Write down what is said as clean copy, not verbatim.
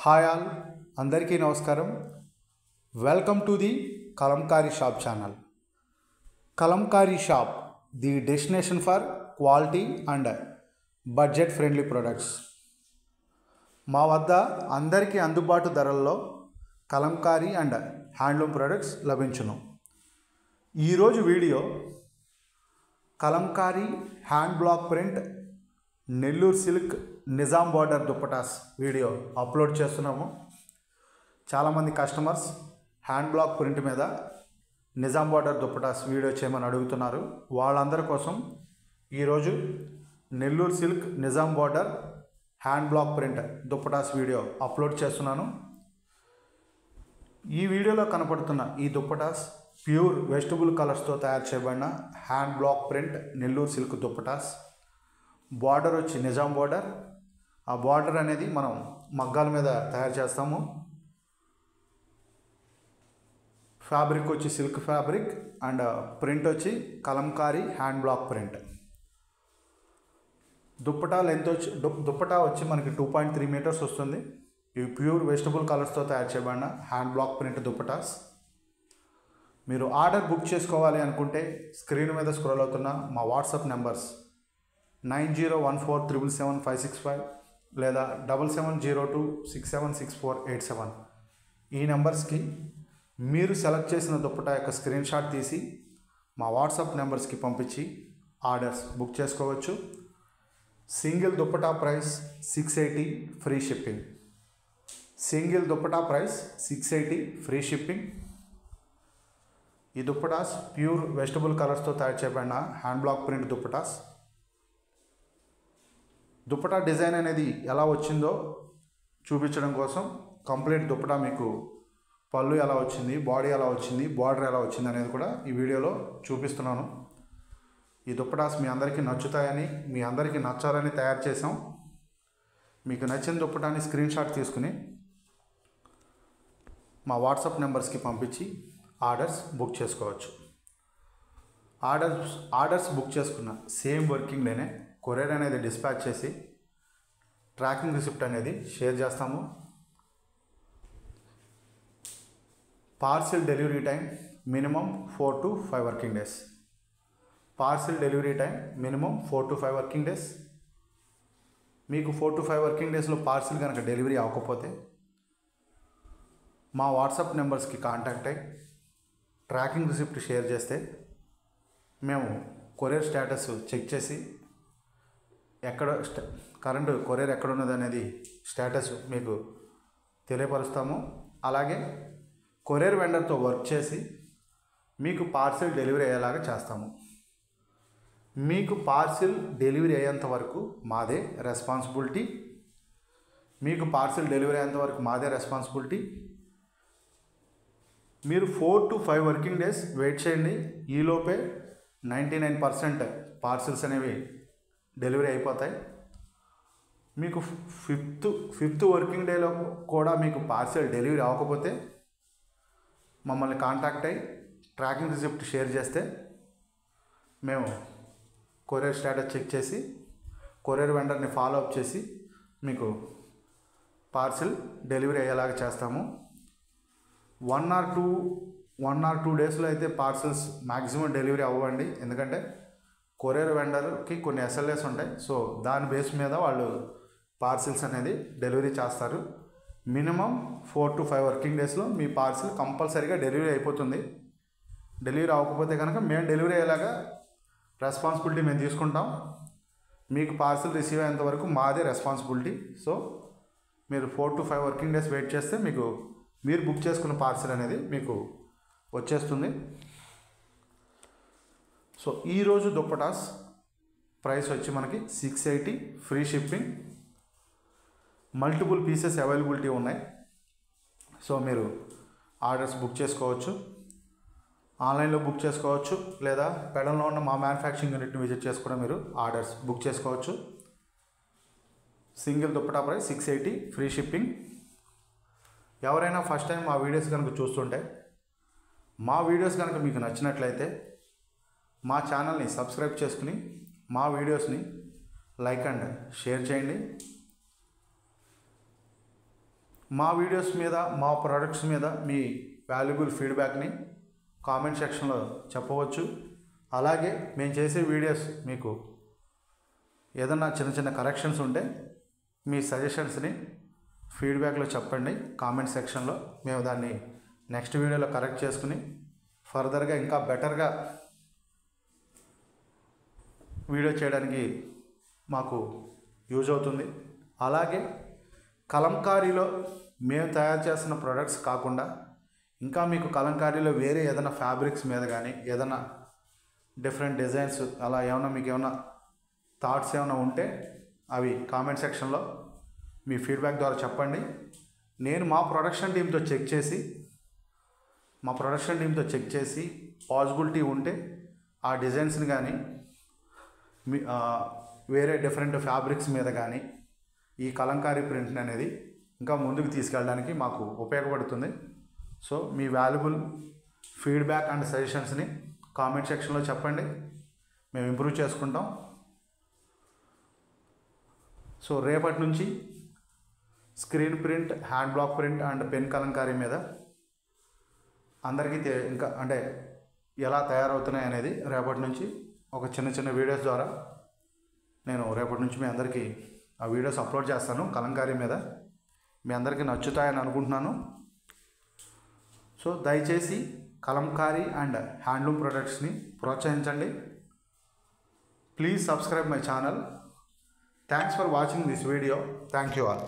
Hi all, అందరికీ నమస్కారం. Welcome to the Kalamkari shop channel. Kalamkari shop, the destination for quality and budget friendly products. మా వద్ద అందరికీ అందుబాటు ధరల్లో కలంకారీ అండ్ హ్యాండ్లూమ్ ప్రొడక్ట్స్ లభించును. ఈరోజు video Kalamkari hand block print Nellore silk Nizam border dupattas video upload చేస్తున్నాము. చాలామంది కస్టమర్స్ హ్యాండ్ బ్లాక్ ప్రింట్ మీద నిజాం బార్డర్ దుప్పటాస్ వీడియో చేయమని అడుగుతున్నారు. వాళ్ళందరి కోసం ఈరోజు Nellore silk Nizam border hand block print dupattas video upload చేస్తున్నాను. ఈ వీడియోలో కనపడుతున్న ఈ దుప్పటాస్ ప్యూర్ వెజిటబుల్ కలర్స్తో తయారు చేయబడిన hand block print Nellore silk dupattas. Border వచ్చి నిజాం బార్డర్. ఆ బార్డర్ అనేది మనం మగ్గాల మీద తయారు చేస్తాము. ఫ్యాబ్రిక్ వచ్చి సిల్క్ ఫ్యాబ్రిక్ అండ్ ప్రింట్ వచ్చి Kalamkari hand block print. Dupatta length వచ్చి దుప్పటా వచ్చి మనకి 2.3 మీటర్స్ వస్తుంది. ఇవి ప్యూర్ వెజిటబుల్ కలర్స్తో తయారు చేయబడిన హ్యాండ్ బ్లాక్ ప్రింట్ దుప్పటాస్. మీరు ఆర్డర్ బుక్ చేసుకోవాలి అనుకుంటే స్క్రీన్ మీద స్క్రోల్ అవుతున్న మా వాట్సాప్ నెంబర్స్ 9014777565 లేదా 7702676487 ఈ నెంబర్స్కి మీరు సెలెక్ట్ చేసిన దుప్పటా యొక్క స్క్రీన్ షాట్ తీసి మా వాట్సాప్ నెంబర్స్కి పంపించి ఆర్డర్స్ బుక్ చేసుకోవచ్చు. Single dupatta price 680 free shipping. Single dupatta price 680 free shipping. ఈ దుప్పటాస్ ప్యూర్ వెజిటబుల్ కలర్స్తో తయారు చేయబడిన hand block print dupattas. Dupatta design అనేది ఎలా వచ్చిందో చూపించడం కోసం కంప్లీట్ దుప్పటా మీకు పళ్ళు ఎలా వచ్చింది, బాడీ ఎలా వచ్చింది, బార్డర్ ఎలా వచ్చింది అనేది కూడా ఈ వీడియోలో చూపిస్తున్నాను. ఈ దుప్పటాస్ మీ అందరికీ నచ్చుతాయని, మీ అందరికీ నచ్చాలని తయారు చేసాం. మీకు నచ్చిన దుప్పటాని స్క్రీన్ షాట్ తీసుకుని మా వాట్సాప్ నెంబర్స్కి పంపించి ఆర్డర్స్ బుక్ చేసుకోవచ్చు. ఆర్డర్స్ బుక్ చేసుకున్న సేమ్ వర్కింగ్ డేనే కొరియర్ అనేది డిస్పాచ్ చేసి ట్రాకింగ్ రిసిప్ట్ అనేది షేర్ చేస్తాము. Parcel delivery time minimum 4 to 5 working days. Parcel delivery time minimum 4 to 5 working days. మీకు 4 to 5 వర్కింగ్ డేస్లో పార్సిల్ కనుక డెలివరీ అవ్వకపోతే మా వాట్సాప్ నెంబర్స్కి కాంటాక్ట్ అయ్యి ట్రాకింగ్ రిసిప్ట్ షేర్ చేస్తే మేము కొరియర్ స్టేటస్ చెక్ చేసి కరెంట్ కొరియర్ ఎక్కడ ఉన్నది అనేది స్టేటస్ మీకు తెలియపరుస్తాము. అలాగే కొరియర్ వెండర్తో వర్క్ చేసి మీకు పార్సిల్ డెలివరీ అయ్యేలాగా చేస్తాము. మీకు పార్సిల్ డెలివరీ అయ్యేంత వరకు మాదే రెస్పాన్సిబిలిటీ. మీకు పార్సిల్ డెలివరీ అయ్యేంత వరకు మాదే రెస్పాన్సిబిలిటీ. మీరు 4 to 5 వర్కింగ్ డేస్ వెయిట్ చేయండి. ఈలోపే 99% పార్సిల్స్ అనేవి డెలివరీ అయిపోతాయి. మీకు ఫిఫ్త్ వర్కింగ్ డేలో కూడా మీకు పార్సిల్ డెలివరీ అవ్వకపోతే మమ్మల్ని కాంటాక్ట్ అయ్యి ట్రాకింగ్ రిసిప్ట్ షేర్ చేస్తే మేము కొరియర్ స్టేటస్ చెక్ చేసి కొరియర్ వెండర్ని ఫాలో అప్ చేసి మీకు పార్సిల్ డెలివరీ అయ్యేలాగా చేస్తాము. 1 or 2 డేస్లో అయితే పార్సిల్స్ మ్యాక్సిమం డెలివరీ అవ్వండి. ఎందుకంటే కొరియర్ వెండర్కి కొన్ని SLAs ఉంటాయి. సో దాని బేస్ మీద వాళ్ళు పార్సిల్స్ అనేది డెలివరీ చేస్తారు. మినిమం 4 to 5 వర్కింగ్ డేస్లో మీ పార్సిల్ కంపల్సరీగా డెలివరీ అయిపోతుంది. డెలివరీ అవ్వకపోతే కనుక మేము డెలివరీ అయ్యేలాగా రెస్పాన్సిబిలిటీ మేము తీసుకుంటాం. మీకు పార్సిల్ రిసీవ్ అయ్యేంత వరకు మాదే రెస్పాన్సిబిలిటీ. సో మీరు 4 to 5 వర్కింగ్ డేస్ వెయిట్ చేస్తే మీకు మీరు బుక్ చేసుకున్న పార్సిల్ అనేది మీకు వచ్చేస్తుంది. సో ఈరోజు దుప్పటాస్ ప్రైస్ వచ్చి మనకి 680 free shipping. Multiple pieces availability ఉన్నాయి. సో మీరు ఆర్డర్స్ బుక్ చేసుకోవచ్చు. ఆన్లైన్లో బుక్ చేసుకోవచ్చు లేదా పెడల్లో ఉన్న మా మ్యానుఫ్యాక్చరింగ్ యూనిట్ని విజిట్ చేసి కూడా మీరు ఆర్డర్స్ బుక్ చేసుకోవచ్చు. Single dupatta price 680 free shipping. ఎవరైనా ఫస్ట్ టైం మా వీడియోస్ కనుక చూస్తుంటే మా వీడియోస్ కనుక మీకు నచ్చినట్లయితే మా ఛానల్ని సబ్స్క్రైబ్ చేసుకుని మా వీడియోస్ని లైక్ అండ్ షేర్ చేయండి. మా వీడియోస్ మీద మా ప్రోడక్ట్స్ మీద మీ వాల్యుబుల్ ఫీడ్బ్యాక్ని కామెంట్ సెక్షన్లో చెప్పవచ్చు. అలాగే మేము చేసే వీడియోస్ మీకు ఏదన్నా చిన్న చిన్న కరెక్షన్స్ ఉంటే మీ సజెషన్స్ని ఫీడ్బ్యాక్లో చెప్పండి కామెంట్ సెక్షన్లో. మేము దాన్ని నెక్స్ట్ వీడియోలో కరెక్ట్ చేసుకుని ఫర్దర్గా ఇంకా బెటర్గా వీడియో చేయడానికి మాకు యూజ్ అవుతుంది. అలాగే కలంకారీలో మేము తయారు చేస్తున్న ప్రొడక్ట్స్ కాకుండా ఇంకా మీకు కలంకారీలో వేరే ఏదైనా ఫ్యాబ్రిక్స్ మీద కానీ ఏదైనా డిఫరెంట్ డిజైన్స్ అలా ఏమైనా మీకు ఏమైనా థాట్స్ ఏమైనా ఉంటే అవి కామెంట్ సెక్షన్లో మీ ఫీడ్బ్యాక్ ద్వారా చెప్పండి. నేను మా ప్రొడక్షన్ టీంతో చెక్ చేసి పాసిబిలిటీ ఉంటే ఆ డిజైన్స్ని కానీ వేరే డిఫరెంట్ ఫ్యాబ్రిక్స్ మీద కానీ ఈ కలంకారీ ప్రింట్ అనేది ఇంకా ముందుకు తీసుకెళ్ళడానికి మాకు ఉపయోగపడుతుంది. సో మీ వాల్యుబుల్ ఫీడ్బ్యాక్ అండ్ సజెషన్స్ని కామెంట్ సెక్షన్లో చెప్పండి, మేము ఇంప్రూవ్ చేసుకుంటాం. సో రేపటి నుంచి screen print, hand block print and pen Kalamkari మీద అందరికీ ఇంకా అంటే ఎలా తయారవుతున్నాయి అనేది రేపటి నుంచి ఒక చిన్న చిన్న వీడియోస్ ద్వారా నేను రేపటి నుంచి మీ అందరికీ ఆ వీడియోస్ అప్లోడ్ చేస్తాను. కలంకారీ మీద మీ అందరికీ నచ్చుతాయని అనుకుంటున్నాను. సో దయచేసి కలంకారీ అండ్ హ్యాండ్లూమ్ ప్రొడక్ట్స్ని ప్రోత్సహించండి. Please subscribe my channel. Thanks for watching this video. Thank you all.